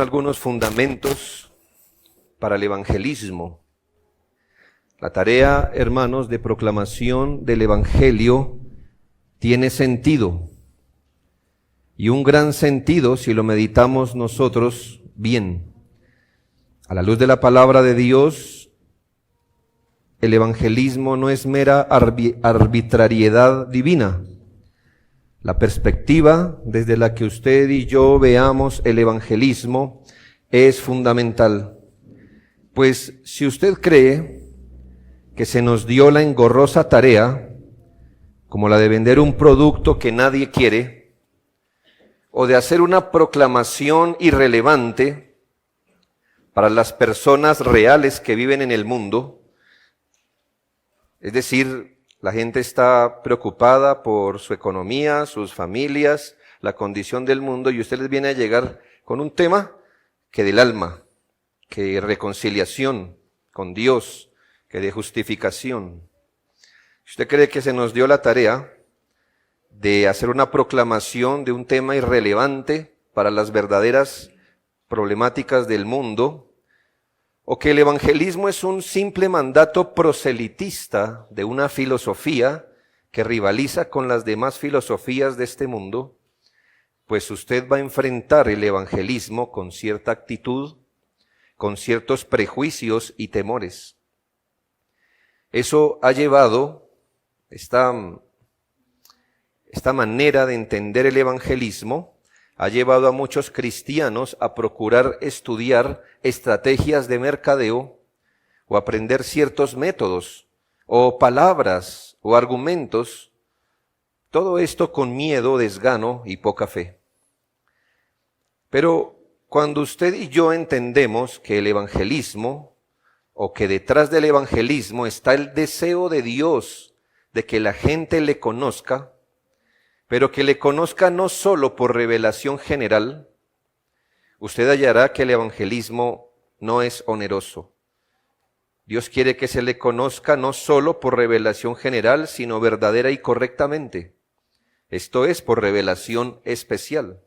Algunos fundamentos para el evangelismo. La tarea, hermanos, de proclamación del evangelio tiene sentido, y un gran sentido si lo meditamos nosotros bien. A la luz de la palabra de Dios, el evangelismo no es mera arbitrariedad divina. La perspectiva desde la que usted y yo veamos el evangelismo es fundamental. Pues si usted cree que se nos dio la engorrosa tarea, como la de vender un producto que nadie quiere, o de hacer una proclamación irrelevante para las personas reales que viven en el mundo, es decir, la gente está preocupada por su economía, sus familias, la condición del mundo, y usted les viene a llegar con un tema que del alma, que de reconciliación con Dios, que de justificación. Si usted cree que se nos dio la tarea de hacer una proclamación de un tema irrelevante para las verdaderas problemáticas del mundo, o que el evangelismo es un simple mandato proselitista de una filosofía que rivaliza con las demás filosofías de este mundo, pues usted va a enfrentar el evangelismo con cierta actitud, con ciertos prejuicios y temores. Eso ha llevado, esta manera de entender el evangelismo, ha llevado a muchos cristianos a procurar estudiar estrategias de mercadeo o aprender ciertos métodos o palabras o argumentos, todo esto con miedo, desgano y poca fe. Pero cuando usted y yo entendemos que el evangelismo, o que detrás del evangelismo está el deseo de Dios de que la gente le conozca, pero que le conozca no solo por revelación general, usted hallará que el evangelismo no es oneroso. Dios quiere que se le conozca no solo por revelación general, sino verdadera y correctamente. Esto es, por revelación especial.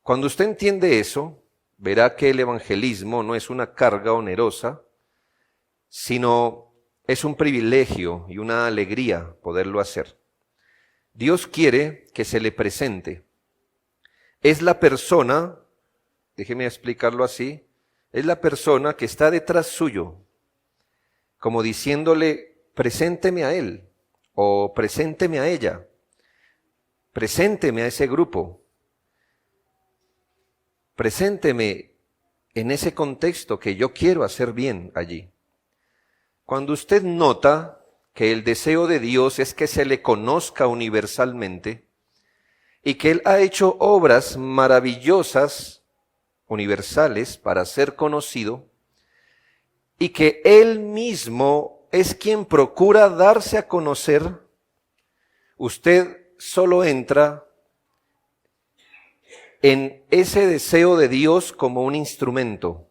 Cuando usted entiende eso, verá que el evangelismo no es una carga onerosa, sino es un privilegio y una alegría poderlo hacer. Dios quiere que se le presente. Es la persona, déjeme explicarlo así, es la persona que está detrás suyo, como diciéndole, presénteme a él, o presénteme a ella, presénteme a ese grupo, presénteme en ese contexto que yo quiero hacer bien allí. Cuando usted nota que el deseo de Dios es que se le conozca universalmente y que Él ha hecho obras maravillosas, universales, para ser conocido, y que Él mismo es quien procura darse a conocer, usted solo entra en ese deseo de Dios como un instrumento,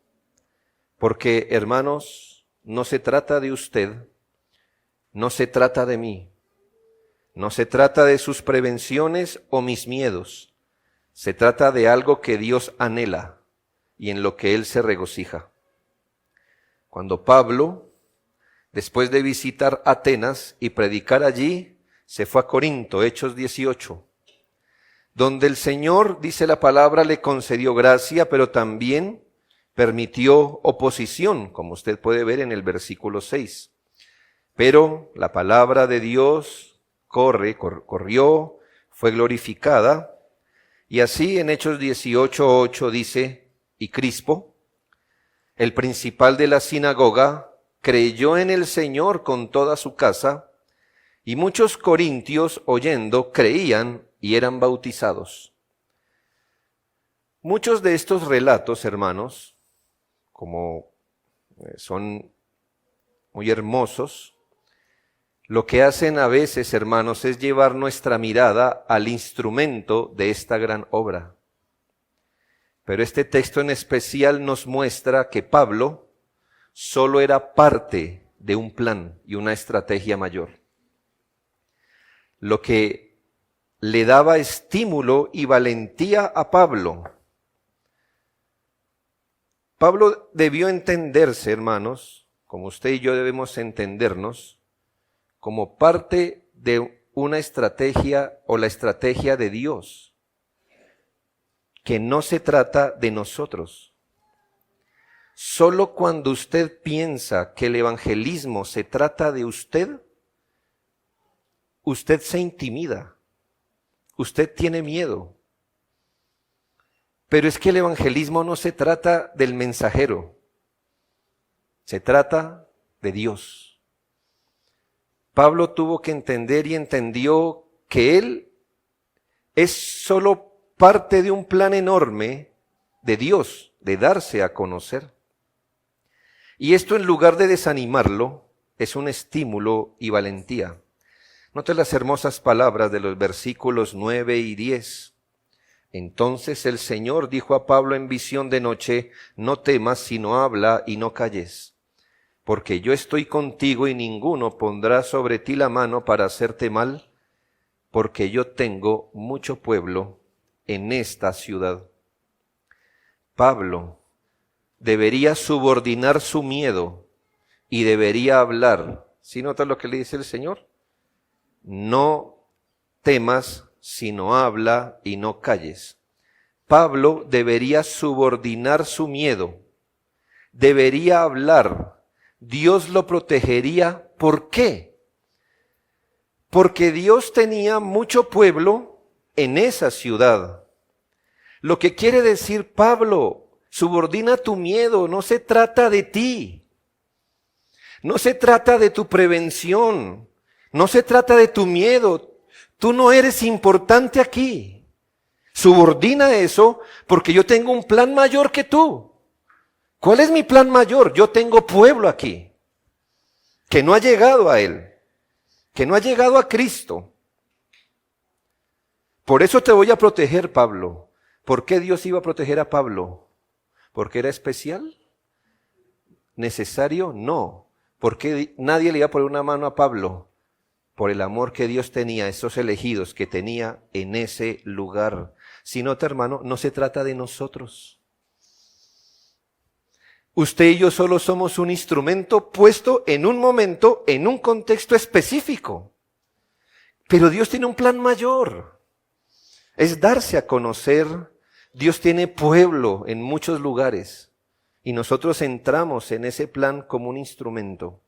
porque, hermanos, no se trata de usted, no se trata de mí, no se trata de sus prevenciones o mis miedos, se trata de algo que Dios anhela y en lo que Él se regocija. Cuando Pablo, después de visitar Atenas y predicar allí, se fue a Corinto, Hechos 18, donde el Señor, dice la palabra, le concedió gracia, pero también permitió oposición, como usted puede ver en el versículo 6. Pero la palabra de Dios corrió, fue glorificada, y así en Hechos 18:8 dice, y Crispo, el principal de la sinagoga, creyó en el Señor con toda su casa, y muchos corintios, oyendo, creían y eran bautizados. Muchos de estos relatos, hermanos, como son muy hermosos, lo que hacen a veces, hermanos, es llevar nuestra mirada al instrumento de esta gran obra. Pero este texto en especial nos muestra que Pablo solo era parte de un plan y una estrategia mayor. Lo que le daba estímulo y valentía a Pablo Pablo debió entenderse, hermanos, como usted y yo debemos entendernos, como parte de una estrategia o la estrategia de Dios, que no se trata de nosotros. Solo cuando usted piensa que el evangelismo se trata de usted, usted se intimida, usted tiene miedo. Pero es que el evangelismo no se trata del mensajero, se trata de Dios. Pablo tuvo que entender y entendió que él es solo parte de un plan enorme de Dios, de darse a conocer. Y esto, en lugar de desanimarlo, es un estímulo y valentía. Note las hermosas palabras de los versículos 9 y 10. Entonces el Señor dijo a Pablo en visión de noche: no temas, sino habla y no calles, porque yo estoy contigo y ninguno pondrá sobre ti la mano para hacerte mal, porque yo tengo mucho pueblo en esta ciudad. Pablo debería subordinar su miedo y debería hablar. ¿Sí notas lo que le dice el Señor? No temas, sino habla y no calles. Pablo debería subordinar su miedo, debería hablar. Dios lo protegería. ¿Por qué? Porque Dios tenía mucho pueblo en esa ciudad. Lo que quiere decir Pablo: subordina tu miedo, no se trata de ti, no se trata de tu prevención, no se trata de tu miedo. Tú no eres importante aquí. Subordina eso, porque yo tengo un plan mayor que tú. ¿Cuál es mi plan mayor? Yo tengo pueblo aquí, que no ha llegado a Él, que no ha llegado a Cristo. Por eso te voy a proteger, Pablo. ¿Por qué Dios iba a proteger a Pablo? ¿Porque era especial? ¿Necesario? No. ¿Por qué nadie le iba a poner una mano a Pablo? Por el amor que Dios tenía a esos elegidos que tenía en ese lugar. Si nota, hermano, no se trata de nosotros. Usted y yo solo somos un instrumento puesto en un momento, en un contexto específico. Pero Dios tiene un plan mayor. Es darse a conocer. Dios tiene pueblo en muchos lugares. Y nosotros entramos en ese plan como un instrumento.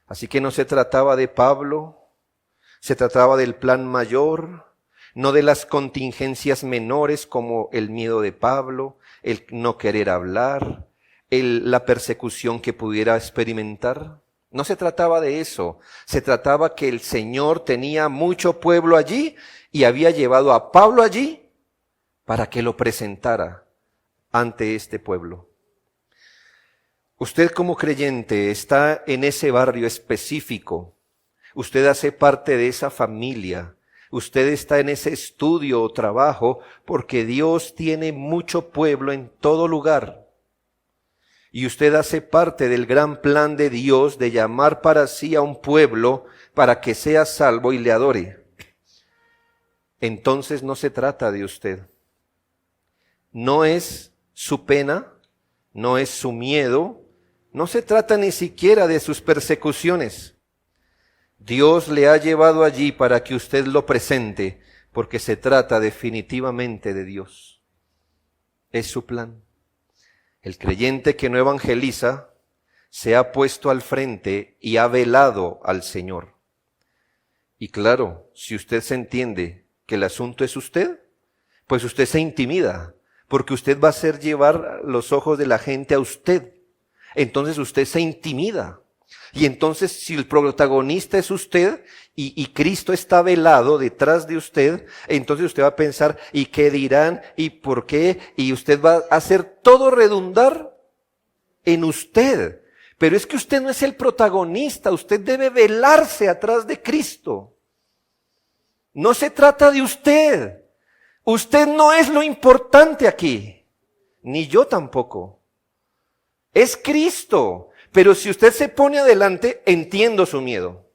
Así que no se trataba de Pablo, se trataba del plan mayor, no de las contingencias menores como el miedo de Pablo, el no querer hablar, la persecución que pudiera experimentar. No se trataba de eso, se trataba que el Señor tenía mucho pueblo allí y había llevado a Pablo allí para que lo presentara ante este pueblo. Usted como creyente está en ese barrio específico, usted hace parte de esa familia, usted está en ese estudio o trabajo porque Dios tiene mucho pueblo en todo lugar. Y usted hace parte del gran plan de Dios de llamar para sí a un pueblo para que sea salvo y le adore. Entonces no se trata de usted. No es su pena, no es su miedo, no se trata ni siquiera de sus persecuciones. Dios le ha llevado allí para que usted lo presente, porque se trata definitivamente de Dios. Es su plan. El creyente que no evangeliza se ha puesto al frente y ha velado al Señor. Y claro, si usted se entiende que el asunto es usted, pues usted se intimida, porque usted va a hacer llevar los ojos de la gente a usted. Entonces usted se intimida. Y entonces si el protagonista es usted y Cristo está velado detrás de usted, entonces usted va a pensar, ¿y qué dirán? ¿Y por qué? Y usted va a hacer todo redundar en usted. Pero es que usted no es el protagonista, usted debe velarse atrás de Cristo. No se trata de usted. Usted no es lo importante aquí, ni yo tampoco. Es Cristo. Pero si usted se pone adelante, entiendo su miedo.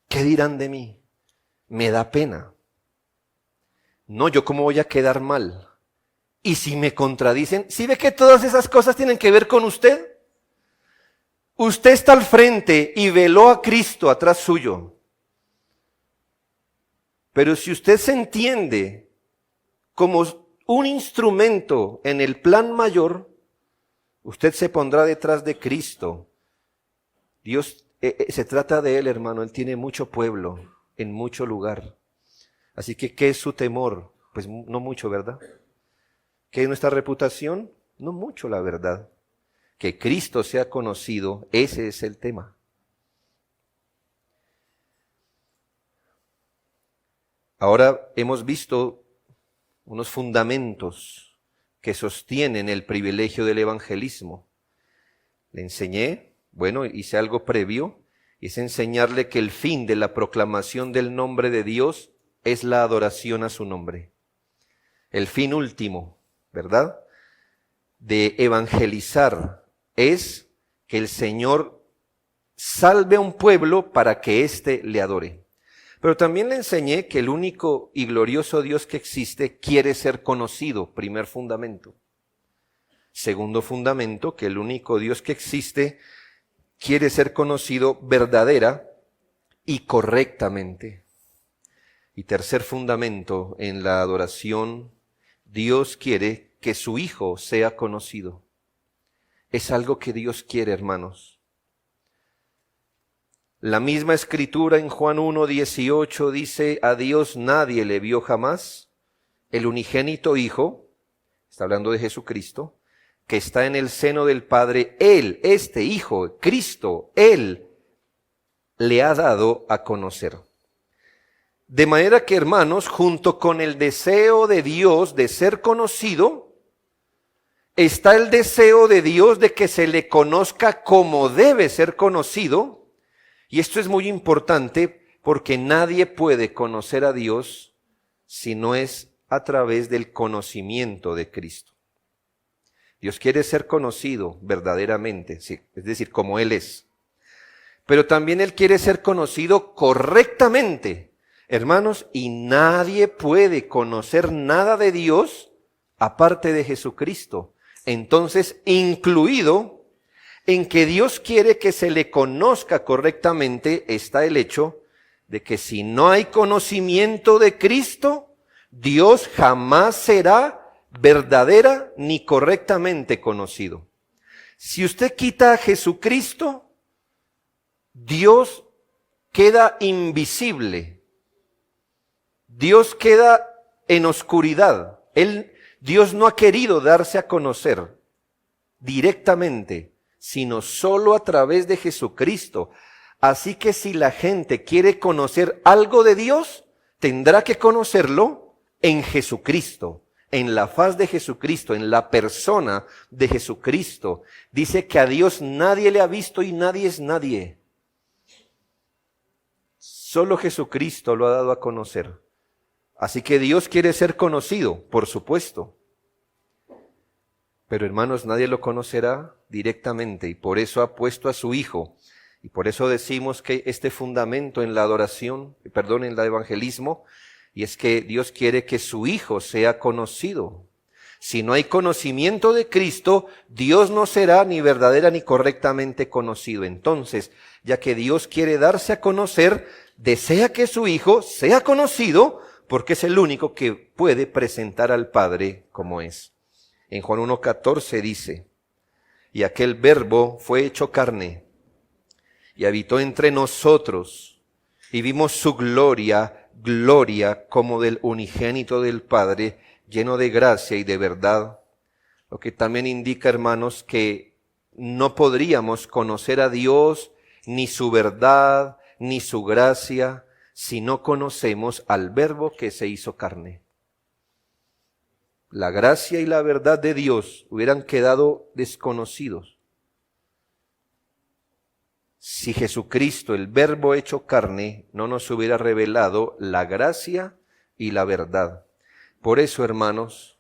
¿Qué dirán de mí? Me da pena. No, ¿yo cómo voy a quedar mal? Y si me contradicen, ¿sí ve que todas esas cosas tienen que ver con usted? Usted está al frente y veló a Cristo atrás suyo. Pero si usted se entiende como un instrumento en el plan mayor, usted se pondrá detrás de Cristo. Dios, se trata de Él, hermano. Él tiene mucho pueblo en mucho lugar. Así que, ¿qué es su temor? Pues no mucho, ¿verdad? ¿Qué es nuestra reputación? No mucho, la verdad. Que Cristo sea conocido, ese es el tema. Ahora hemos visto unos fundamentos que sostienen el privilegio del evangelismo. Le enseñé, bueno, hice algo previo, y es enseñarle que el fin de la proclamación del nombre de Dios es la adoración a su nombre. El fin último, ¿verdad?, de evangelizar es que el Señor salve a un pueblo para que éste le adore. Pero también le enseñé que el único y glorioso Dios que existe quiere ser conocido, primer fundamento. Segundo fundamento, que el único Dios que existe quiere ser conocido verdadera y correctamente. Y tercer fundamento, en la adoración, Dios quiere que su Hijo sea conocido. Es algo que Dios quiere, hermanos. La misma escritura en Juan 1:18 dice, a Dios nadie le vio jamás, el unigénito Hijo, está hablando de Jesucristo, que está en el seno del Padre, Él, este Hijo, Cristo, Él, le ha dado a conocer. De manera que, hermanos, junto con el deseo de Dios de ser conocido, está el deseo de Dios de que se le conozca como debe ser conocido. Y esto es muy importante porque nadie puede conocer a Dios si no es a través del conocimiento de Cristo. Dios quiere ser conocido verdaderamente, sí, es decir, como Él es. Pero también Él quiere ser conocido correctamente, hermanos, y nadie puede conocer nada de Dios aparte de Jesucristo. Entonces, incluido en que Dios quiere que se le conozca correctamente, está el hecho de que si no hay conocimiento de Cristo, Dios jamás será verdadera ni correctamente conocido. Si usted quita a Jesucristo, Dios queda invisible. Dios queda en oscuridad. Dios no ha querido darse a conocer directamente, sino solo a través de Jesucristo. Así que si la gente quiere conocer algo de Dios, tendrá que conocerlo en Jesucristo, en la faz de Jesucristo, en la persona de Jesucristo. Dice que a Dios nadie le ha visto y nadie es nadie. Solo Jesucristo lo ha dado a conocer. Así que Dios quiere ser conocido, por supuesto. Pero hermanos, nadie lo conocerá directamente y por eso ha puesto a su Hijo. Y por eso decimos que este fundamento en la adoración, en el evangelismo, y es que Dios quiere que su Hijo sea conocido. Si no hay conocimiento de Cristo, Dios no será ni verdadera ni correctamente conocido. Entonces, ya que Dios quiere darse a conocer, desea que su Hijo sea conocido porque es el único que puede presentar al Padre como es. En Juan 1:14 dice, y aquel Verbo fue hecho carne y habitó entre nosotros y vimos su gloria, gloria como del unigénito del Padre, lleno de gracia y de verdad. Lo que también indica, hermanos, que no podríamos conocer a Dios, ni su verdad, ni su gracia, si no conocemos al Verbo que se hizo carne. La gracia y la verdad de Dios hubieran quedado desconocidos si Jesucristo, el Verbo hecho carne, no nos hubiera revelado la gracia y la verdad. Por eso, hermanos,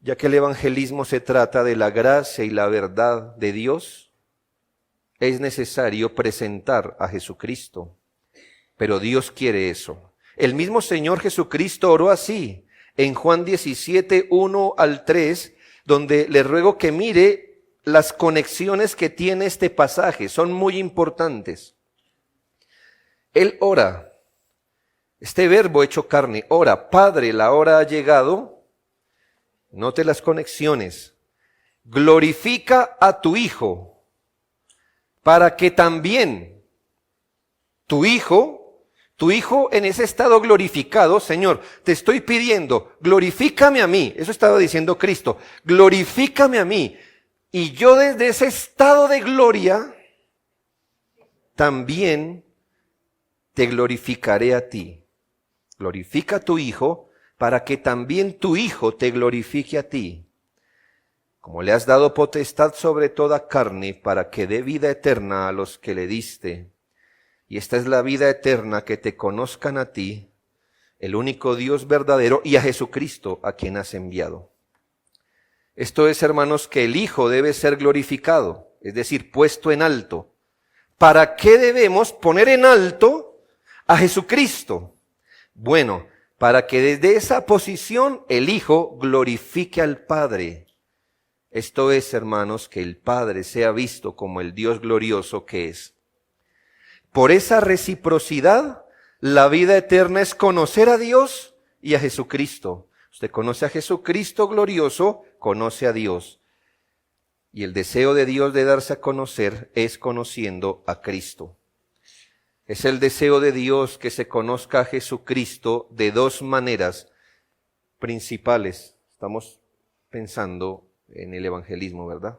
ya que el evangelismo se trata de la gracia y la verdad de Dios, es necesario presentar a Jesucristo. Pero Dios quiere eso. El mismo Señor Jesucristo oró así. en Juan 17, 1 al 3, donde le ruego que mire las conexiones que tiene este pasaje. Son muy importantes. Él ora. Este verbo hecho carne, ora. Padre, la hora ha llegado. Note las conexiones. Glorifica a tu Hijo, para que también tu Hijo en ese estado glorificado, Señor, te estoy pidiendo, glorifícame a mí. Eso estaba diciendo Cristo, glorifícame a mí. Y yo desde ese estado de gloria, también te glorificaré a ti. Glorifica a tu Hijo, para que también tu Hijo te glorifique a ti. Como le has dado potestad sobre toda carne, para que dé vida eterna a los que le diste. Y esta es la vida eterna, que te conozcan a ti, el único Dios verdadero, y a Jesucristo, a quien has enviado. Esto es, hermanos, que el Hijo debe ser glorificado, es decir, puesto en alto. ¿Para qué debemos poner en alto a Jesucristo? Bueno, para que desde esa posición el Hijo glorifique al Padre. Esto es, hermanos, que el Padre sea visto como el Dios glorioso que es. Por esa reciprocidad, la vida eterna es conocer a Dios y a Jesucristo. Usted conoce a Jesucristo glorioso, conoce a Dios. Y el deseo de Dios de darse a conocer es conociendo a Cristo. Es el deseo de Dios que se conozca a Jesucristo de dos maneras principales. Estamos pensando en el evangelismo, ¿verdad?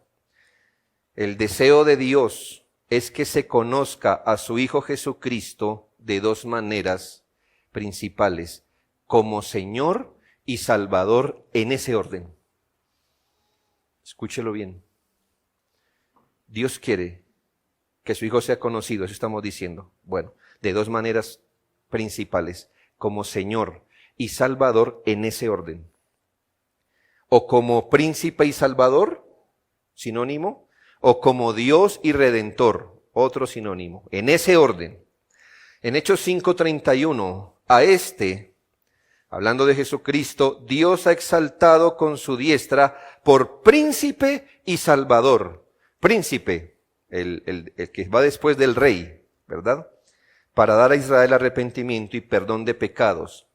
El deseo de Dios es que se conozca a su Hijo Jesucristo de dos maneras principales, como Señor y Salvador, en ese orden. Escúchelo bien. Dios quiere que su Hijo sea conocido, eso estamos diciendo. Bueno, de dos maneras principales, como Señor y Salvador, en ese orden. O como príncipe y salvador, sinónimo, o como Dios y redentor, otro sinónimo, en ese orden. En Hechos 5:31, a este, hablando de Jesucristo, Dios ha exaltado con su diestra por príncipe y salvador. Príncipe, el que va después del rey, ¿verdad? Para dar a Israel arrepentimiento y perdón de pecados.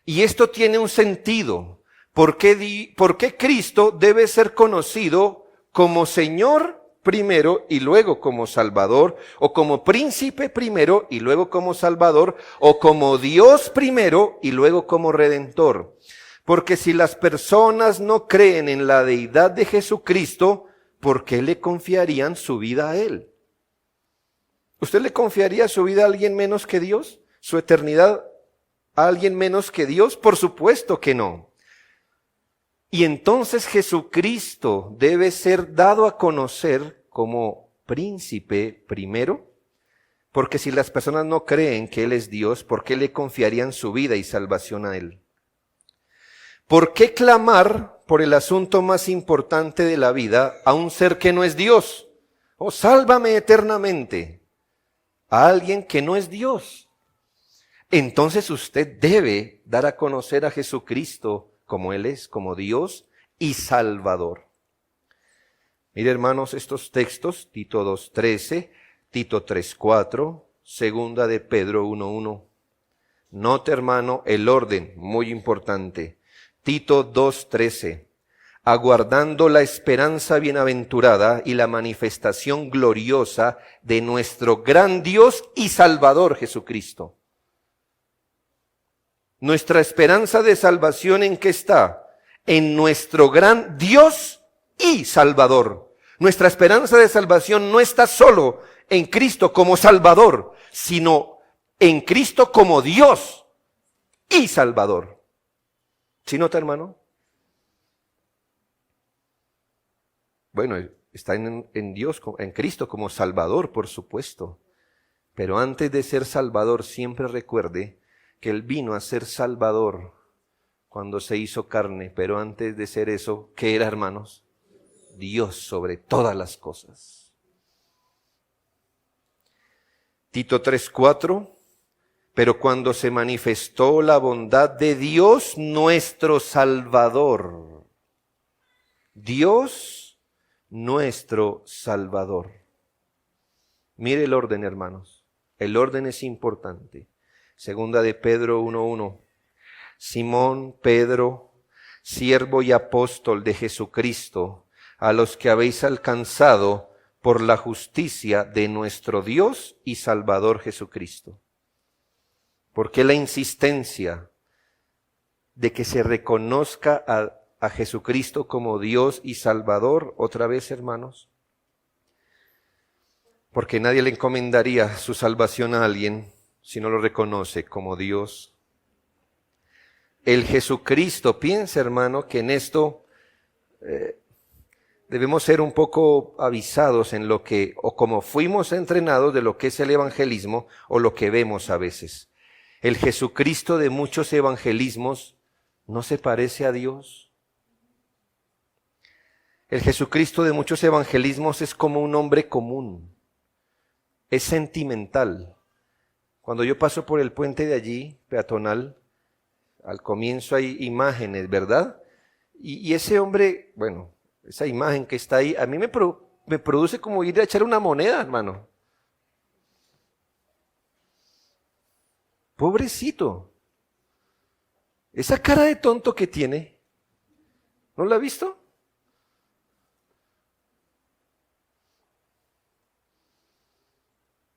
Y esto tiene un sentido. ¿Por qué Cristo debe ser conocido como Señor primero y luego como Salvador, o como príncipe primero y luego como Salvador, o como Dios primero y luego como Redentor? Porque si las personas no creen en la deidad de Jesucristo, ¿por qué le confiarían su vida a Él? ¿Usted le confiaría su vida a alguien menos que Dios? ¿Su eternidad a alguien menos que Dios? Por supuesto que no. Y entonces Jesucristo debe ser dado a conocer como príncipe primero, porque si las personas no creen que Él es Dios, ¿por qué le confiarían su vida y salvación a Él? ¿Por qué clamar por el asunto más importante de la vida a un ser que no es Dios? Oh, sálvame eternamente. A alguien que no es Dios. Entonces usted debe dar a conocer a Jesucristo como Él es, como Dios y Salvador. Mire, hermanos, estos textos, Tito 2:13, Tito 3:4, segunda de Pedro 1:1. Note, hermano, el orden, muy importante. Tito 2:13, aguardando la esperanza bienaventurada y la manifestación gloriosa de nuestro gran Dios y Salvador Jesucristo. Nuestra esperanza de salvación, ¿en qué está? En nuestro gran Dios y Salvador. Nuestra esperanza de salvación no está solo en Cristo como Salvador, sino en Cristo como Dios y Salvador. ¿Sí nota, hermano? Bueno, está en Dios, en Cristo como Salvador, por supuesto. Pero antes de ser Salvador, siempre recuerde que Él vino a ser Salvador cuando se hizo carne, pero antes de ser eso, ¿qué era, hermanos? Dios sobre todas las cosas. Tito 3:4, Pero cuando se manifestó la bondad de Dios nuestro Salvador, Dios nuestro Salvador. Mire el orden, hermanos. El orden es importante. Segunda de Pedro 1:1. Simón Pedro, siervo y apóstol de Jesucristo, a los que habéis alcanzado por la justicia de nuestro Dios y Salvador Jesucristo. ¿Por qué la insistencia de que se reconozca a Jesucristo como Dios y Salvador otra vez, hermanos? Porque nadie le encomendaría su salvación a alguien si no lo reconoce como Dios. El Jesucristo, piensa, hermano, que en esto debemos ser un poco avisados en lo que, o como fuimos entrenados de lo que es el evangelismo, o lo que vemos a veces. El Jesucristo de muchos evangelismos no se parece a Dios. El Jesucristo de muchos evangelismos es como un hombre común. Es sentimental. Cuando yo paso por el puente de allí, peatonal, al comienzo hay imágenes, ¿verdad? Y ese hombre, bueno, esa imagen que está ahí, a mí me produce como ir a echar una moneda, hermano. Pobrecito. Esa cara de tonto que tiene, ¿no la ha visto?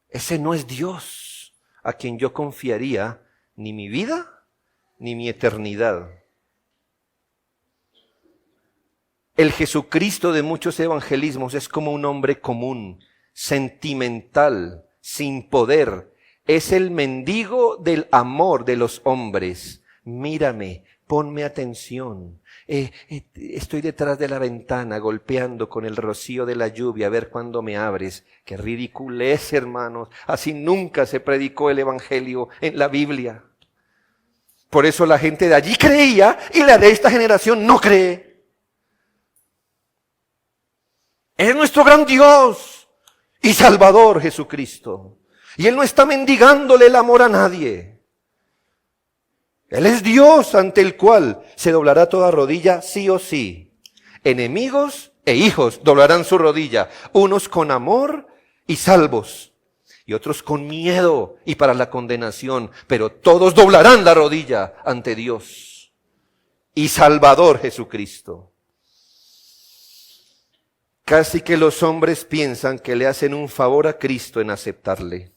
Ese no es Dios a quien yo confiaría ni mi vida ni mi eternidad. El Jesucristo de muchos evangelismos es como un hombre común, sentimental, sin poder. Es el mendigo del amor de los hombres. Mírame, ponme atención. Estoy detrás de la ventana golpeando con el rocío de la lluvia a ver cuándo me abres. Qué ridiculez, hermanos. Así nunca se predicó el evangelio en la Biblia. Por eso la gente de allí creía y la de esta generación no cree. Es nuestro gran Dios y Salvador Jesucristo. Y Él no está mendigándole el amor a nadie. Él es Dios ante el cual se doblará toda rodilla sí o sí. Enemigos e hijos doblarán su rodilla, unos con amor y salvos, y otros con miedo y para la condenación, pero todos doblarán la rodilla ante Dios y Salvador Jesucristo. Casi que los hombres piensan que le hacen un favor a Cristo en aceptarle.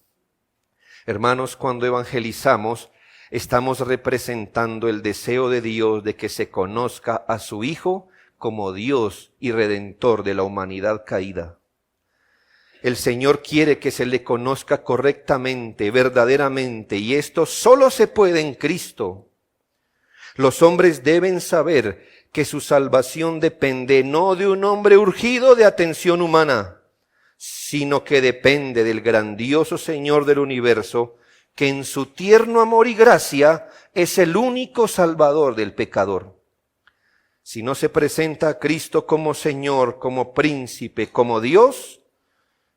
Hermanos, cuando evangelizamos, estamos representando el deseo de Dios de que se conozca a su Hijo como Dios y Redentor de la humanidad caída. El Señor quiere que se le conozca correctamente, verdaderamente, y esto solo se puede en Cristo. Los hombres deben saber que su salvación depende no de un hombre urgido de atención humana, sino que depende del grandioso Señor del universo, que en su tierno amor y gracia es el único salvador del pecador. Si no se presenta a Cristo como Señor, como príncipe, como Dios,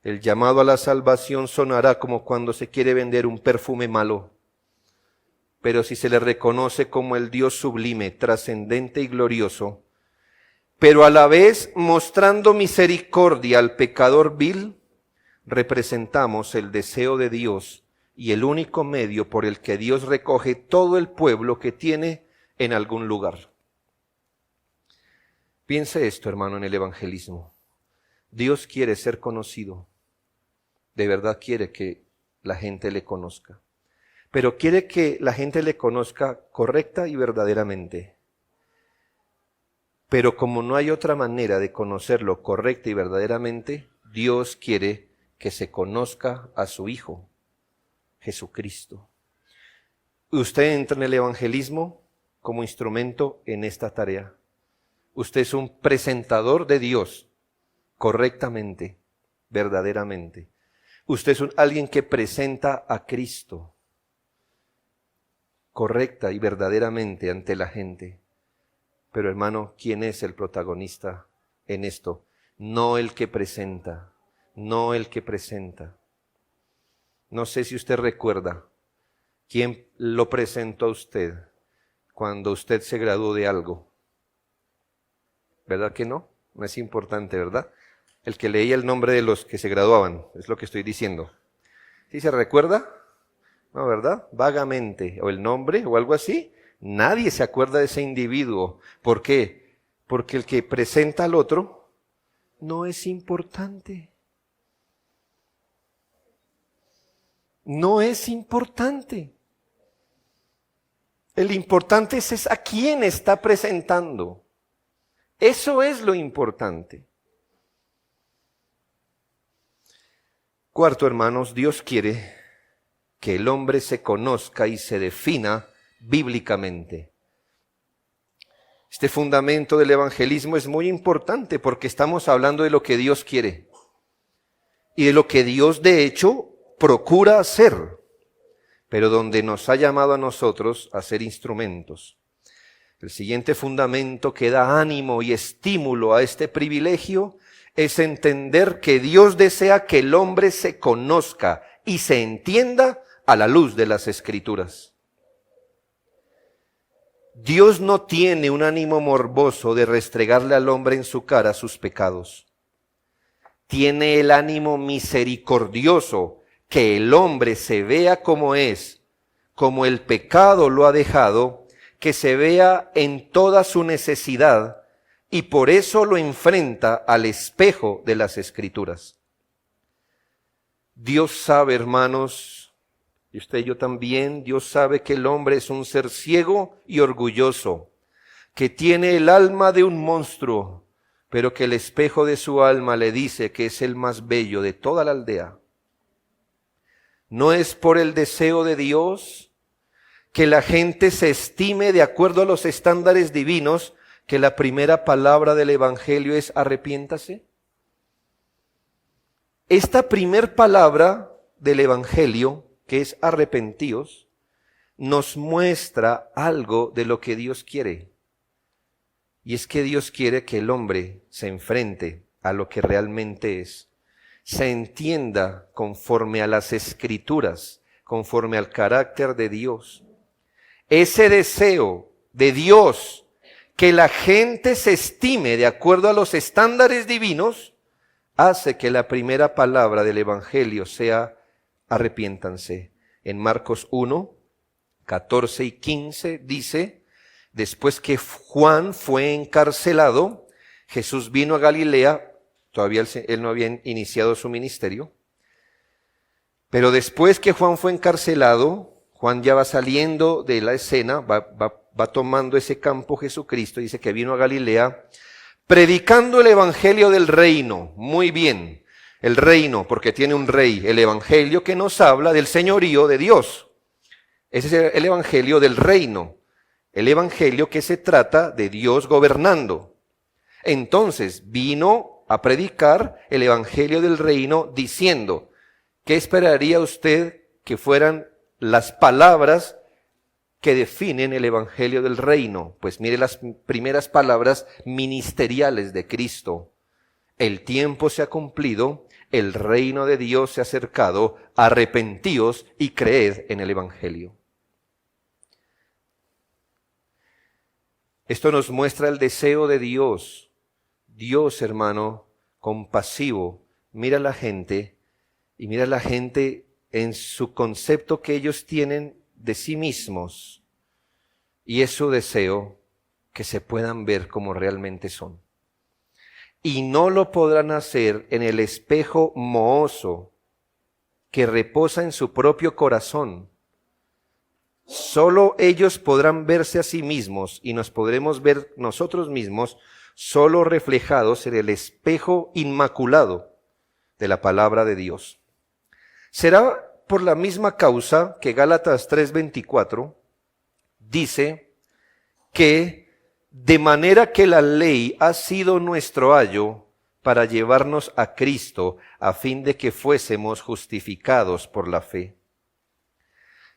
el llamado a la salvación sonará como cuando se quiere vender un perfume malo. Pero si se le reconoce como el Dios sublime, trascendente y glorioso, pero a la vez mostrando misericordia al pecador vil, representamos el deseo de Dios y el único medio por el que Dios recoge todo el pueblo que tiene en algún lugar. Piense esto, hermano, en el evangelismo. Dios quiere ser conocido. De verdad quiere que la gente le conozca. Pero quiere que la gente le conozca correcta y verdaderamente. Pero como no hay otra manera de conocerlo correcta y verdaderamente, Dios quiere que se conozca a su Hijo, Jesucristo. Usted entra en el evangelismo como instrumento en esta tarea. Usted es un presentador de Dios correctamente, verdaderamente. Usted es alguien que presenta a Cristo correcta y verdaderamente ante la gente. Pero hermano, ¿quién es el protagonista en esto? No el que presenta, no el que presenta. No sé si usted recuerda ¿Quién lo presentó a usted cuando usted se graduó de algo? ¿Verdad que no? No es importante, ¿verdad? El que leía el nombre de los que se graduaban, es lo que estoy diciendo. ¿Sí se recuerda? No, ¿verdad? Vagamente, o el nombre o algo así. Nadie se acuerda de ese individuo. ¿Por qué? Porque el que presenta al otro no es importante. No es importante. El importante es a quién está presentando. Eso es lo importante. Cuarto, hermanos, Dios quiere que el hombre se conozca y se defina bíblicamente. Este fundamento del evangelismo es muy importante porque estamos hablando de lo que Dios quiere y de lo que Dios de hecho procura hacer, pero donde nos ha llamado a nosotros a ser instrumentos. El siguiente fundamento que da ánimo y estímulo a este privilegio es entender que Dios desea que el hombre se conozca y se entienda a la luz de las Escrituras. Dios no tiene un ánimo morboso de restregarle al hombre en su cara sus pecados. Tiene el ánimo misericordioso que el hombre se vea como es, como el pecado lo ha dejado, que se vea en toda su necesidad y por eso lo enfrenta al espejo de las Escrituras. Dios sabe, hermanos, y usted y yo también, Dios sabe que el hombre es un ser ciego y orgulloso, que tiene el alma de un monstruo, pero que el espejo de su alma le dice que es el más bello de toda la aldea. No es por el deseo de Dios que la gente se estime de acuerdo a los estándares divinos que la primera palabra del Evangelio es arrepiéntase. Esta primer palabra del Evangelio, que es arrepentíos, nos muestra algo de lo que Dios quiere. Y es que Dios quiere que el hombre se enfrente a lo que realmente es, se entienda conforme a las Escrituras, conforme al carácter de Dios. Ese deseo de Dios que la gente se estime de acuerdo a los estándares divinos hace que la primera palabra del Evangelio sea arrepiéntanse. En Marcos 1, 14 y 15 dice: después que Juan fue encarcelado, Jesús vino a Galilea, todavía él no había iniciado su ministerio, pero después que Juan fue encarcelado, Juan ya va saliendo de la escena, va tomando ese campo Jesucristo, dice que vino a Galilea, predicando el evangelio del reino. Muy bien, el reino, porque tiene un rey, el evangelio que nos habla del señorío de Dios. Ese es el evangelio del reino, el evangelio que se trata de Dios gobernando. Entonces vino a predicar el evangelio del reino diciendo, ¿qué esperaría usted que fueran las palabras que definen el evangelio del reino? Pues mire las primeras palabras ministeriales de Cristo. El tiempo se ha cumplido, el reino de Dios se ha acercado, arrepentíos y creed en el evangelio. Esto nos muestra el deseo de Dios. Dios, hermano, compasivo, mira a la gente y mira a la gente en su concepto que ellos tienen de sí mismos, y es su deseo que se puedan ver como realmente son. Y no lo podrán hacer en el espejo mohoso que reposa en su propio corazón. Solo ellos podrán verse a sí mismos y nos podremos ver nosotros mismos solo reflejados en el espejo inmaculado de la palabra de Dios. Será por la misma causa que Gálatas 3:24 dice que de manera que la ley ha sido nuestro ayo para llevarnos a Cristo a fin de que fuésemos justificados por la fe.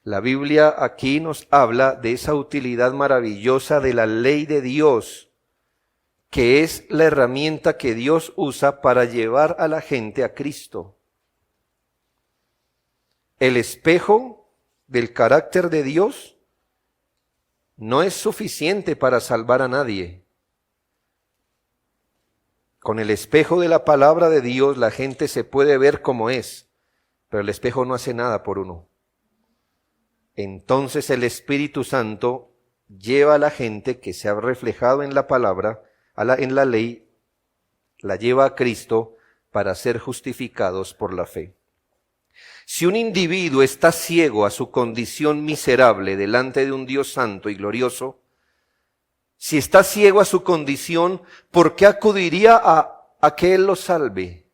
La Biblia aquí nos habla de esa utilidad maravillosa de la ley de Dios, que es la herramienta que Dios usa para llevar a la gente a Cristo. El espejo del carácter de Dios no es suficiente para salvar a nadie. Con el espejo de la palabra de Dios la gente se puede ver como es, pero el espejo no hace nada por uno. Entonces el Espíritu Santo lleva a la gente que se ha reflejado en la palabra, en la ley, la lleva a Cristo para ser justificados por la fe. Si un individuo está ciego a su condición miserable delante de un Dios santo y glorioso, si está ciego a su condición, ¿por qué acudiría a que Él lo salve?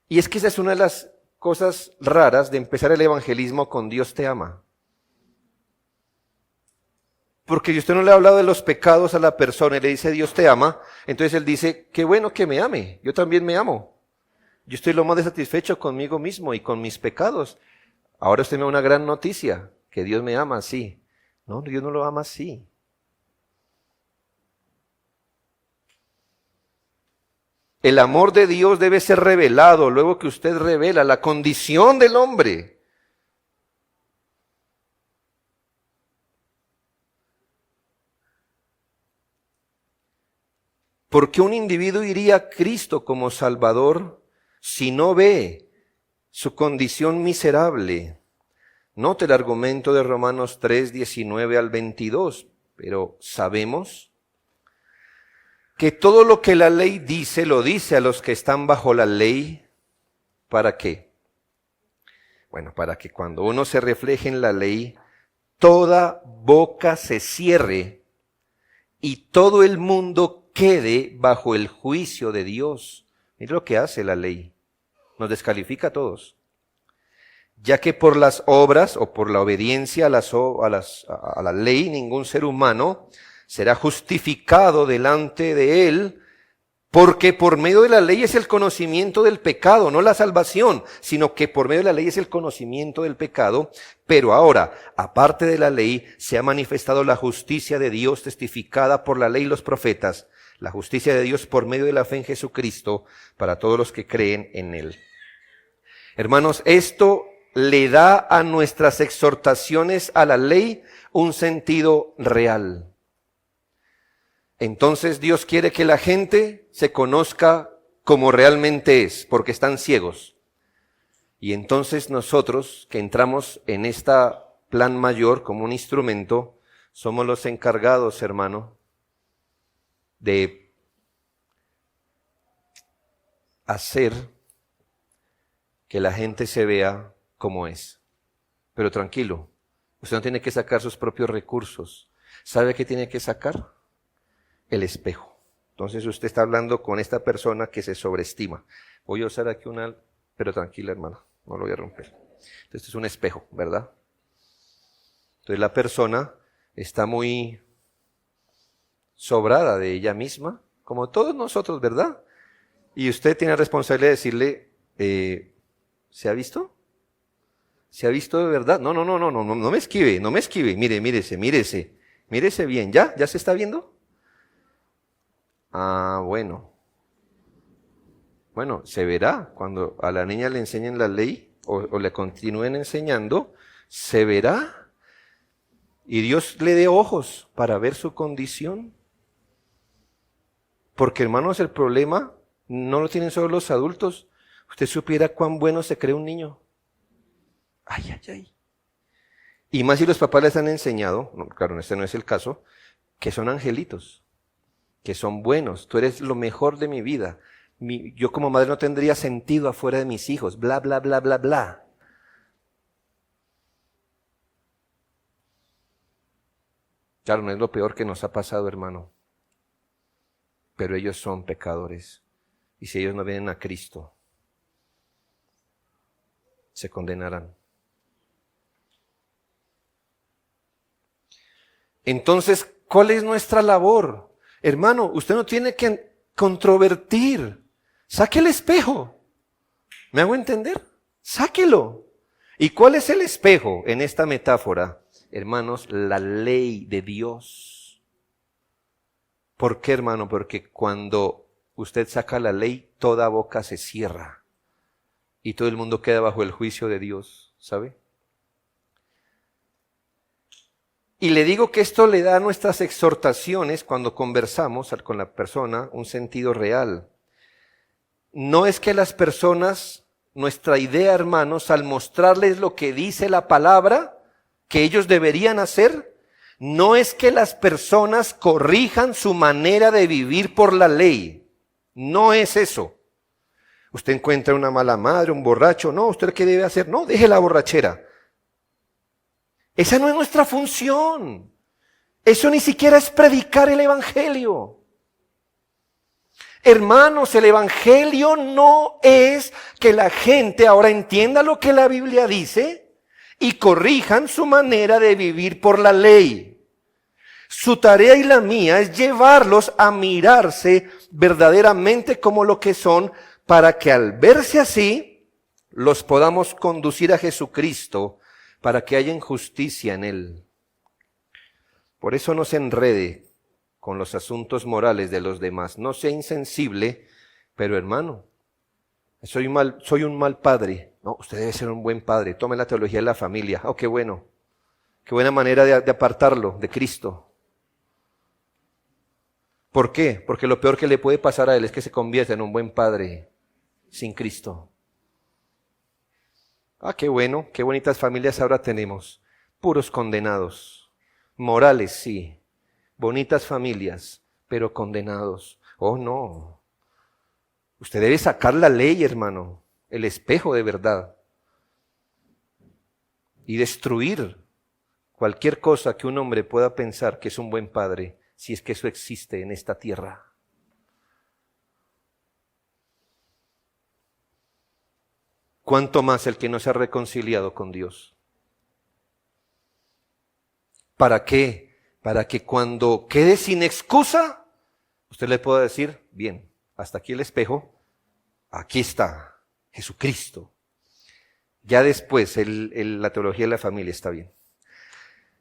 Y es que esa es una de las cosas raras de empezar el evangelismo con Dios te ama. Porque si usted no le ha hablado de los pecados a la persona y le dice Dios te ama, entonces Él dice, qué bueno que me ame, yo también me amo. Yo estoy lo más desatisfecho conmigo mismo y con mis pecados. Ahora usted me da una gran noticia, que Dios me ama así. No, Dios no lo ama así. El amor de Dios debe ser revelado luego que usted revela la condición del hombre. ¿Por qué un individuo iría a Cristo como Salvador si no ve su condición miserable? Note el argumento de Romanos 3, 19 al 22, pero sabemos que todo lo que la ley dice, lo dice a los que están bajo la ley. ¿Para qué? Bueno, para que cuando uno se refleje en la ley, toda boca se cierre y todo el mundo quede bajo el juicio de Dios. Mire lo que hace la ley. Nos descalifica a todos. Ya que por las obras o por la obediencia a la ley, ningún ser humano será justificado delante de Él, porque por medio de la ley es el conocimiento del pecado, no la salvación, sino que por medio de la ley es el conocimiento del pecado. Pero ahora, aparte de la ley, se ha manifestado la justicia de Dios testificada por la ley y los profetas, la justicia de Dios por medio de la fe en Jesucristo para todos los que creen en Él. Hermanos, esto le da a nuestras exhortaciones a la ley un sentido real. Entonces Dios quiere que la gente se conozca como realmente es, porque están ciegos. Y entonces nosotros, que entramos en este plan mayor como un instrumento, somos los encargados, hermano, de hacer que la gente se vea como es. Pero tranquilo, usted no tiene que sacar sus propios recursos. ¿Sabe qué tiene que sacar? El espejo. Entonces usted está hablando con esta persona que se sobreestima. Voy a usar aquí pero tranquila, hermana, no lo voy a romper. Entonces esto es un espejo, ¿verdad? Entonces la persona está muy sobrada de ella misma, como todos nosotros, ¿verdad? Y usted tiene la responsabilidad de decirle, ¿se ha visto? ¿Se ha visto de verdad? No me esquive, mírese bien, ¿ya se está viendo? Ah, bueno, se verá cuando a la niña le enseñen la ley o le continúen enseñando, se verá y Dios le dé ojos para ver su condición. Porque, hermanos, el problema no lo tienen solo los adultos. Usted supiera cuán bueno se cree un niño. Ay. Y más si los papás les han enseñado, claro, este no es el caso, que son angelitos, que son buenos, tú eres lo mejor de mi vida. Yo como madre no tendría sentido afuera de mis hijos, bla, bla, bla, bla, bla. Claro, no es lo peor que nos ha pasado, hermano. Pero ellos son pecadores. Y si ellos no vienen a Cristo, se condenarán. Entonces, ¿cuál es nuestra labor? Hermano, usted no tiene que controvertir. Saque el espejo. ¿Me hago entender? Sáquelo. ¿Y cuál es el espejo en esta metáfora? Hermanos, la ley de Dios. ¿Por qué, hermano? Porque cuando usted saca la ley, toda boca se cierra y todo el mundo queda bajo el juicio de Dios. ¿sabe? Y le digo que esto le da a nuestras exhortaciones cuando conversamos con la persona un sentido real. No es que las personas, nuestra idea, hermanos, al mostrarles lo que dice la palabra, que ellos deberían hacer, no es que las personas corrijan su manera de vivir por la ley. No es eso. Usted encuentra una mala madre, un borracho, no, ¿usted qué debe hacer? No, deje la borrachera. Esa no es nuestra función. Eso ni siquiera es predicar el evangelio. Hermanos, el evangelio no es que la gente ahora entienda lo que la Biblia dice y corrijan su manera de vivir por la ley. Su tarea y la mía es llevarlos a mirarse verdaderamente como lo que son, para que al verse así, los podamos conducir a Jesucristo, para que haya justicia en Él. Por eso no se enrede con los asuntos morales de los demás. No sea insensible, pero hermano, soy un mal padre. No, usted debe ser un buen padre. Tome la teología de la familia. Oh, qué bueno. Qué buena manera de apartarlo de Cristo. ¿Por qué? Porque lo peor que le puede pasar a él es que se convierta en un buen padre sin Cristo. Ah, qué bueno, qué bonitas familias ahora tenemos. Puros condenados. Morales, sí. Bonitas familias, pero condenados. Oh, no. Usted debe sacar la ley, hermano, el espejo de verdad, y destruir cualquier cosa que un hombre pueda pensar que es un buen padre, si es que eso existe en esta tierra. ¿Cuánto más el que no se ha reconciliado con Dios? ¿Para qué? Para que cuando quede sin excusa, usted le pueda decir, bien, hasta aquí el espejo, aquí está Jesucristo. Ya después la teología de la familia está bien.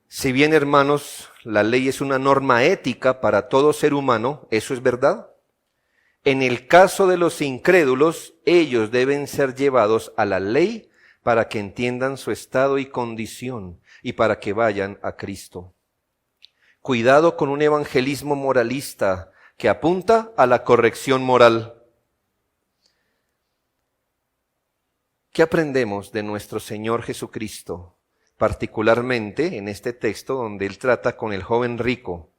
Si bien, hermanos, la ley es una norma ética para todo ser humano, eso es verdad. En el caso de los incrédulos, ellos deben ser llevados a la ley para que entiendan su estado y condición y para que vayan a Cristo. Cuidado con un evangelismo moralista que apunta a la corrección moral. ¿Qué aprendemos de nuestro Señor Jesucristo? Particularmente en este texto donde Él trata con el joven rico,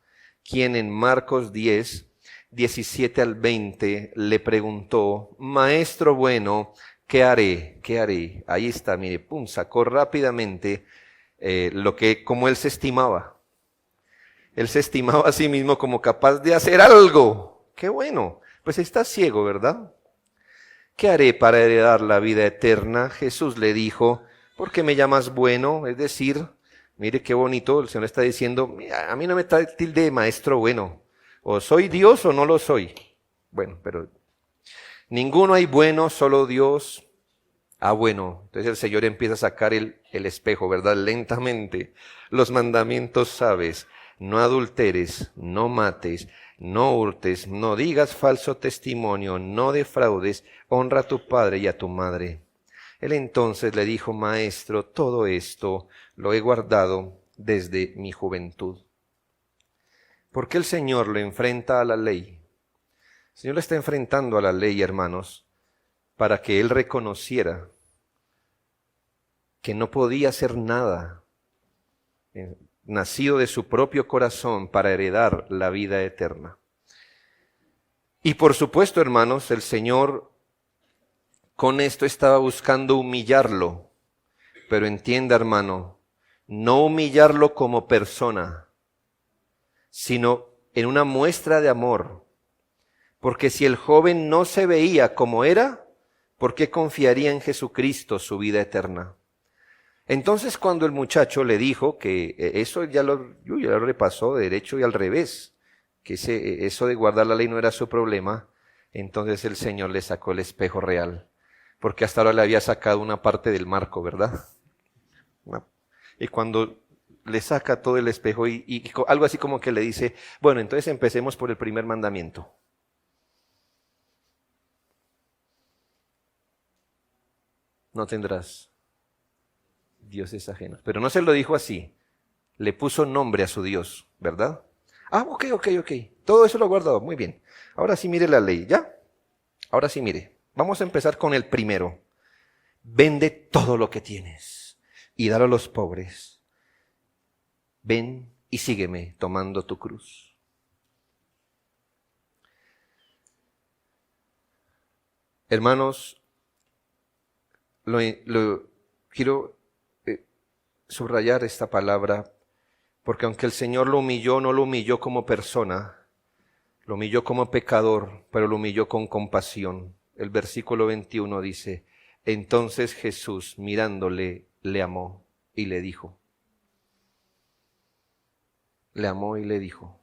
quien en Marcos 10, 17 al 20 le preguntó, Maestro bueno, ¿qué haré? ¿Qué haré? Ahí está, mire, pum, sacó rápidamente como él se estimaba. Él se estimaba a sí mismo como capaz de hacer algo. ¡Qué bueno! Pues está ciego, ¿verdad? ¿Qué haré para heredar la vida eterna? Jesús le dijo, ¿por qué me llamas bueno? Es decir, mire qué bonito, el Señor está diciendo, a mí no me tilde de maestro bueno. O soy Dios o no lo soy. Bueno, pero ninguno hay bueno, solo Dios. Ah, bueno, entonces el Señor empieza a sacar el espejo, ¿verdad? Lentamente. Los mandamientos sabes, no adulteres, no mates, no hurtes, no digas falso testimonio, no defraudes, honra a tu padre y a tu madre. Él entonces le dijo, Maestro, todo esto lo he guardado desde mi juventud. ¿Por qué el Señor lo enfrenta a la ley? El Señor le está enfrentando a la ley, hermanos, para que Él reconociera que no podía hacer nada nacido de su propio corazón para heredar la vida eterna. Y por supuesto, hermanos, el Señor con esto estaba buscando humillarlo, pero entienda, hermano, no humillarlo como persona, sino en una muestra de amor. Porque si el joven no se veía como era, ¿por qué confiaría en Jesucristo su vida eterna? Entonces cuando el muchacho le dijo que eso ya lo repasó de derecho y al revés, que eso de guardar la ley no era su problema, entonces el Señor le sacó el espejo real, porque hasta ahora le había sacado una parte del marco, ¿verdad? Y cuando le saca todo el espejo y algo así como que le dice, bueno, entonces empecemos por el primer mandamiento. No tendrás. Dioses ajenos. Pero no se lo dijo así. Le puso nombre a su Dios, ¿verdad? Ok. Todo eso lo he guardado. Muy bien. Ahora sí mire la ley, ¿ya? Ahora sí mire. Vamos a empezar con el primero. Vende todo lo que tienes y dalo a los pobres. Ven y sígueme tomando tu cruz. Hermanos, quiero subrayar esta palabra, porque aunque el Señor lo humilló, no lo humilló como persona, lo humilló como pecador, pero lo humilló con compasión. El versículo 21 dice, entonces Jesús, mirándole, le amó y le dijo. Le amó y le dijo.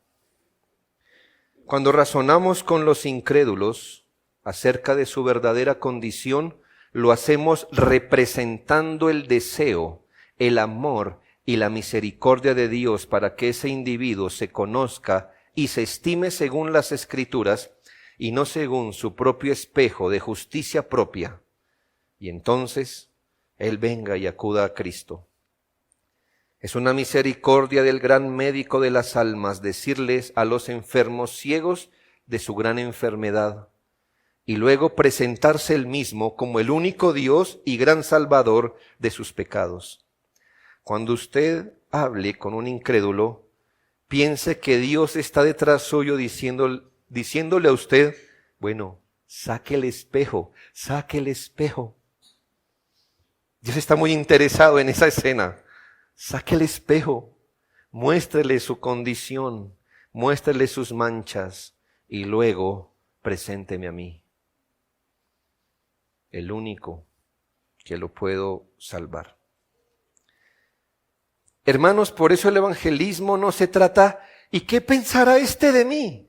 Cuando razonamos con los incrédulos acerca de su verdadera condición, lo hacemos representando el deseo, el amor y la misericordia de Dios para que ese individuo se conozca y se estime según las Escrituras y no según su propio espejo de justicia propia. Y entonces él venga y acuda a Cristo. Es una misericordia del gran médico de las almas decirles a los enfermos ciegos de su gran enfermedad y luego presentarse él mismo como el único Dios y gran Salvador de sus pecados. Cuando usted hable con un incrédulo, piense que Dios está detrás suyo diciéndole a usted, bueno, saque el espejo, saque el espejo. Dios está muy interesado en esa escena. Saque el espejo, muéstrele su condición, muéstrele sus manchas y luego presénteme a mí, el único que lo puedo salvar. Hermanos, por eso el evangelismo no se trata, ¿y qué pensará este de mí?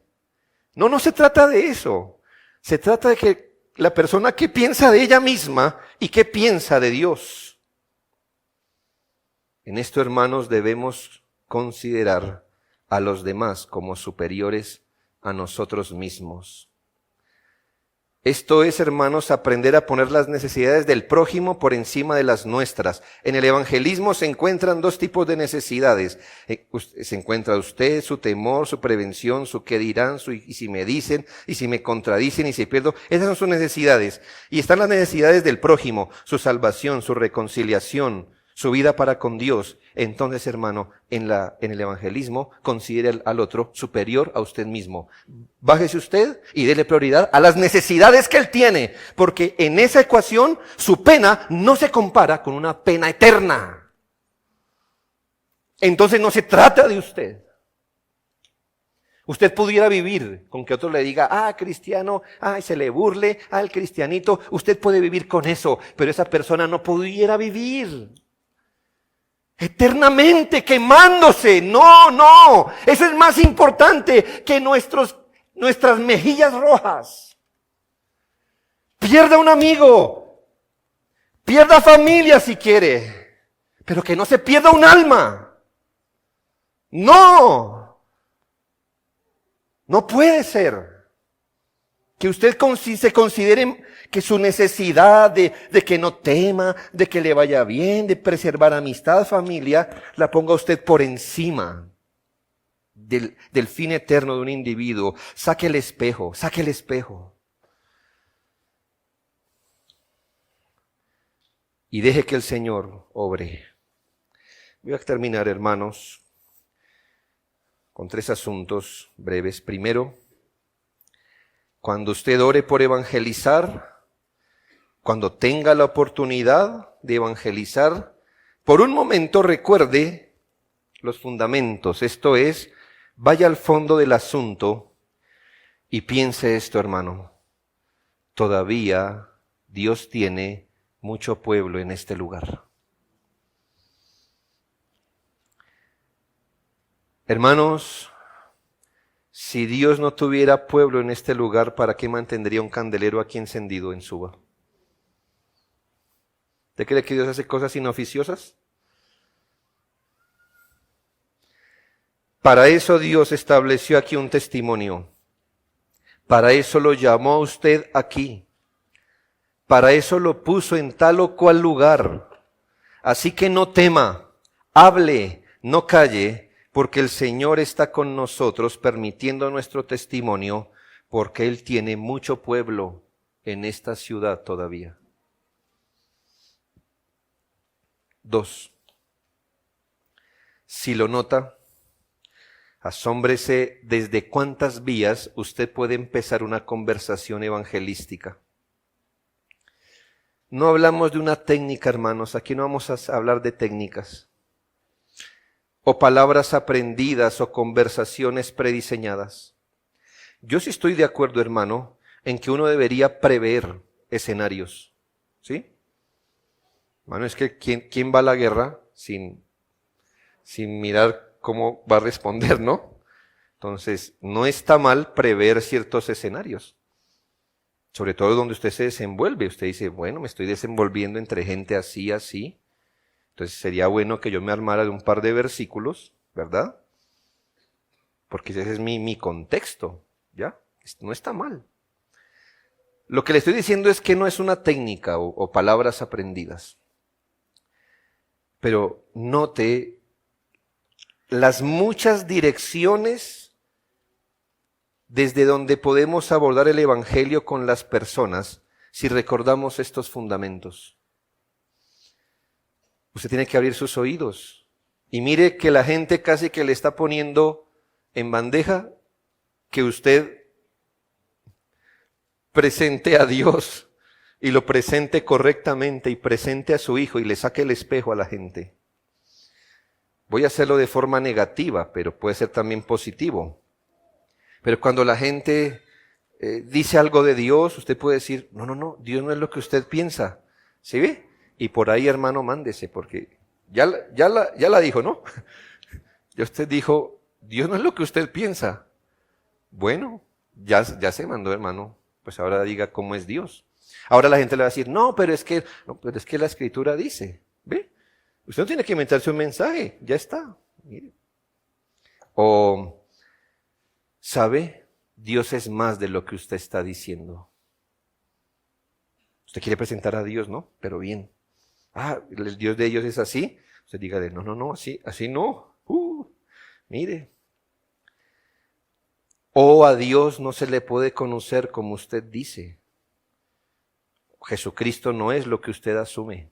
No se trata de eso. Se trata de que la persona qué piensa de ella misma y qué piensa de Dios. En esto, hermanos, debemos considerar a los demás como superiores a nosotros mismos. Esto es, hermanos, aprender a poner las necesidades del prójimo por encima de las nuestras. En el evangelismo se encuentran dos tipos de necesidades. Se encuentra usted, su temor, su prevención, su qué dirán, y si me dicen, y si me contradicen, y si pierdo. Esas son sus necesidades. Y están las necesidades del prójimo, su salvación, su reconciliación, su vida para con Dios. Entonces, hermano, en el evangelismo, considere al otro superior a usted mismo. Bájese usted y dele prioridad a las necesidades que él tiene, porque en esa ecuación su pena no se compara con una pena eterna. Entonces no se trata de usted. Usted pudiera vivir con que otro le diga, cristiano, se le burle, el cristianito. Usted puede vivir con eso, pero esa persona no pudiera vivir eternamente quemándose. No, eso es más importante que nuestras mejillas rojas. Pierda un amigo, pierda familia si quiere, pero que no se pierda un alma. No puede ser que usted se considere que su necesidad de que no tema, de que le vaya bien, de preservar amistad, familia, la ponga usted por encima del fin eterno de un individuo. Saque el espejo, saque el espejo. Y deje que el Señor obre. Voy a terminar, hermanos, con 3 asuntos breves. Primero, cuando usted ore por evangelizar, cuando tenga la oportunidad de evangelizar, por un momento recuerde los fundamentos. Esto es, vaya al fondo del asunto y piense esto, hermano. Todavía Dios tiene mucho pueblo en este lugar. Hermanos, si Dios no tuviera pueblo en este lugar, ¿para qué mantendría un candelero aquí encendido en Suba? ¿Usted cree que Dios hace cosas inoficiosas? Para eso Dios estableció aquí un testimonio. Para eso lo llamó a usted aquí. Para eso lo puso en tal o cual lugar. Así que no tema, hable, no calle, porque el Señor está con nosotros permitiendo nuestro testimonio, porque Él tiene mucho pueblo en esta ciudad todavía. 2. Si lo nota, asómbrese desde cuántas vías usted puede empezar una conversación evangelística. No hablamos de una técnica, hermanos, aquí no vamos a hablar de técnicas, o palabras aprendidas o conversaciones prediseñadas. Yo sí estoy de acuerdo, hermano, en que uno debería prever escenarios, ¿sí? Hermano, es que ¿quién va a la guerra sin mirar cómo va a responder, no? Entonces, no está mal prever ciertos escenarios. Sobre todo donde usted se desenvuelve. Usted dice, bueno, me estoy desenvolviendo entre gente así, así. Entonces sería bueno que yo me armara de un par de versículos, ¿verdad? Porque ese es mi contexto, ¿ya? No está mal. Lo que le estoy diciendo es que no es una técnica o palabras aprendidas. Pero note las muchas direcciones desde donde podemos abordar el Evangelio con las personas si recordamos estos fundamentos. Usted tiene que abrir sus oídos y mire que la gente casi que le está poniendo en bandeja que usted presente a Dios y lo presente correctamente y presente a su hijo y le saque el espejo a la gente. Voy a hacerlo de forma negativa, pero puede ser también positivo. Pero cuando la gente dice algo de Dios, usted puede decir, no, Dios no es lo que usted piensa. ¿Sí ve? Y por ahí, hermano, mándese, porque ya la dijo, ¿no? Ya usted dijo, Dios no es lo que usted piensa. Bueno, ya se mandó, hermano. Pues ahora diga cómo es Dios. Ahora la gente le va a decir, pero es que la Escritura dice, ¿ve? Usted no tiene que inventarse un mensaje, ya está. Mire. O, ¿sabe? Dios es más de lo que usted está diciendo. Usted quiere presentar a Dios, ¿no? Pero bien. El Dios de ellos es así. Usted dígale, no, así no. Mire. O a Dios no se le puede conocer como usted dice. Jesucristo no es lo que usted asume.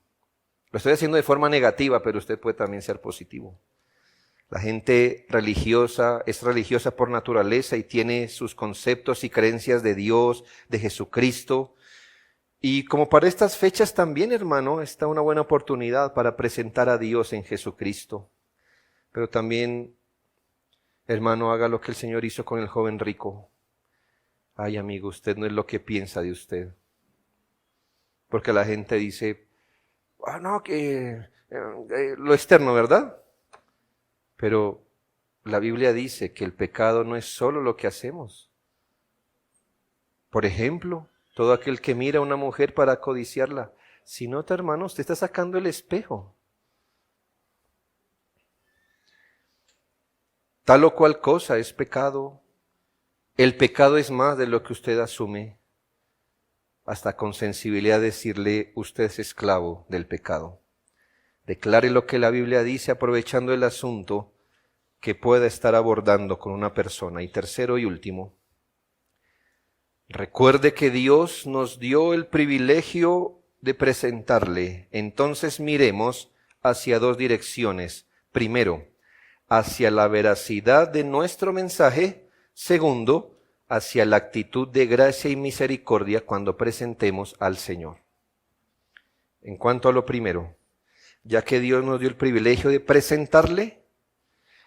Lo estoy haciendo de forma negativa, pero usted puede también ser positivo. La gente religiosa es religiosa por naturaleza y tiene sus conceptos y creencias de Dios, de Jesucristo. Y como para estas fechas también, hermano, está una buena oportunidad para presentar a Dios en Jesucristo. Pero también, hermano, haga lo que el Señor hizo con el joven rico. Ay, amigo, usted no es lo que piensa de usted. Porque la gente dice, lo externo, ¿verdad? Pero la Biblia dice que el pecado no es solo lo que hacemos. Por ejemplo, todo aquel que mira a una mujer para codiciarla, si nota, hermano, usted está sacando el espejo. Tal o cual cosa es pecado. El pecado es más de lo que usted asume. Hasta con sensibilidad decirle, usted es esclavo del pecado. Declare lo que la Biblia dice aprovechando el asunto que pueda estar abordando con una persona. Y tercero y último, recuerde que Dios nos dio el privilegio de presentarle. Entonces miremos hacia dos direcciones. Primero, hacia la veracidad de nuestro mensaje. Segundo, hacia la actitud de gracia y misericordia cuando presentemos al Señor. En cuanto a lo primero, ya que Dios nos dio el privilegio de presentarle,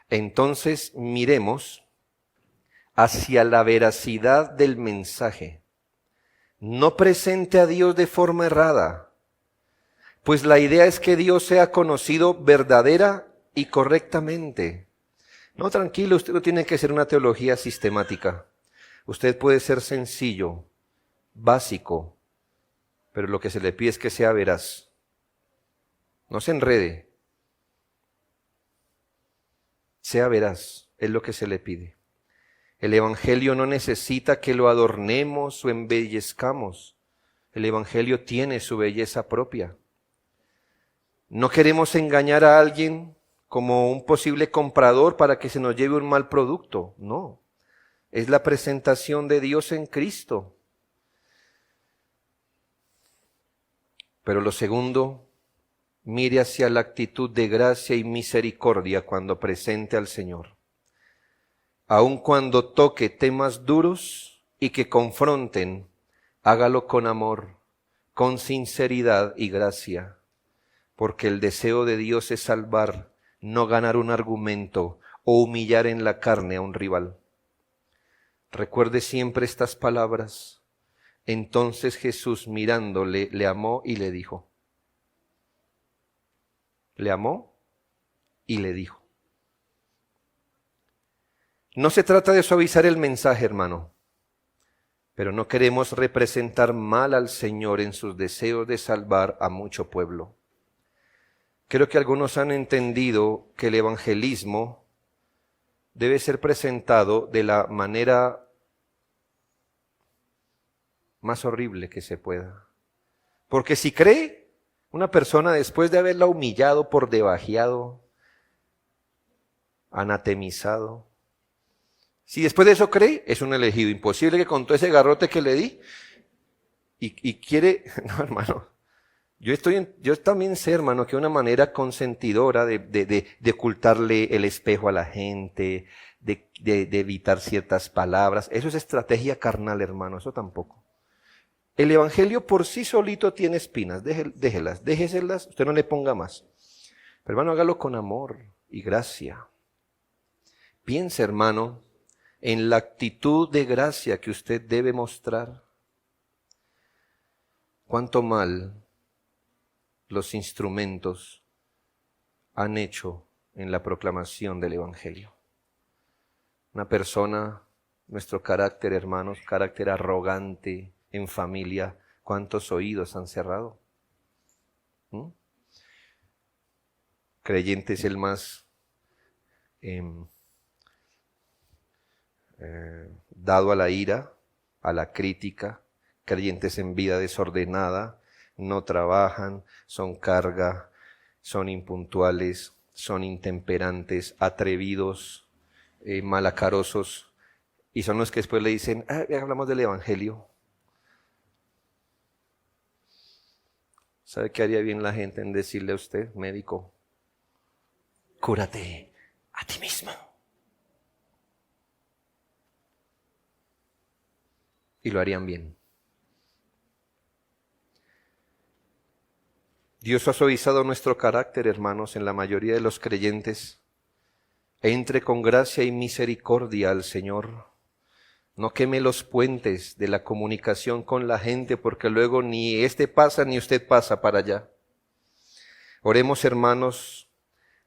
entonces miremos hacia la veracidad del mensaje. No presente a Dios de forma errada, pues la idea es que Dios sea conocido verdadera y correctamente. No, tranquilo, usted no tiene que ser una teología sistemática. Usted puede ser sencillo, básico, pero lo que se le pide es que sea veraz. No se enrede. Sea veraz, es lo que se le pide. El Evangelio no necesita que lo adornemos o embellezcamos. El Evangelio tiene su belleza propia. No queremos engañar a alguien como un posible comprador para que se nos lleve un mal producto. No, es la presentación de Dios en Cristo. Pero lo segundo, mire hacia la actitud de gracia y misericordia cuando presente al Señor. Aun cuando toque temas duros y que confronten, hágalo con amor, con sinceridad y gracia, porque el deseo de Dios es salvar, no ganar un argumento o humillar en la carne a un rival. Recuerde siempre estas palabras. Entonces Jesús, mirándole, le amó y le dijo. Le amó y le dijo. No se trata de suavizar el mensaje, hermano, pero no queremos representar mal al Señor en sus deseos de salvar a mucho pueblo. Creo que algunos han entendido que el evangelismo debe ser presentado de la manera más horrible que se pueda. Porque si cree una persona después de haberla humillado, por debajeado, anatemizado, si después de eso cree, es un elegido. Imposible que con todo ese garrote que le di y quiere, no hermano, yo también sé, hermano, que una manera consentidora de ocultarle el espejo a la gente, de evitar ciertas palabras, eso es estrategia carnal, hermano, eso tampoco. El evangelio por sí solito tiene espinas, déjeselas, usted no le ponga más. Pero hermano, hágalo con amor y gracia. Piense, hermano, en la actitud de gracia que usted debe mostrar. Cuánto mal los instrumentos han hecho en la proclamación del evangelio. Una persona, nuestro carácter, hermanos, carácter arrogante, en familia, ¿cuántos oídos han cerrado? Creyente es el más dado a la ira, a la crítica. Creyentes en vida desordenada, no trabajan, son carga, son impuntuales, son intemperantes, atrevidos, malacarosos, y son los que después le dicen, hablamos del evangelio. ¿Sabe qué haría bien la gente en decirle a usted, médico? Cúrate a ti mismo. Y lo harían bien. Dios ha suavizado nuestro carácter, hermanos, en la mayoría de los creyentes. Entre con gracia y misericordia al Señor. No queme los puentes de la comunicación con la gente, porque luego ni este pasa ni usted pasa para allá. Oremos, hermanos,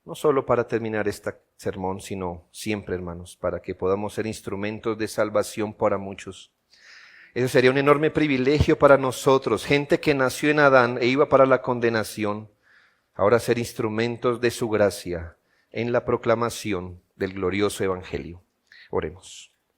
no solo para terminar este sermón, sino siempre, hermanos, para que podamos ser instrumentos de salvación para muchos. Eso sería un enorme privilegio para nosotros, gente que nació en Adán e iba para la condenación, ahora ser instrumentos de su gracia en la proclamación del glorioso evangelio. Oremos.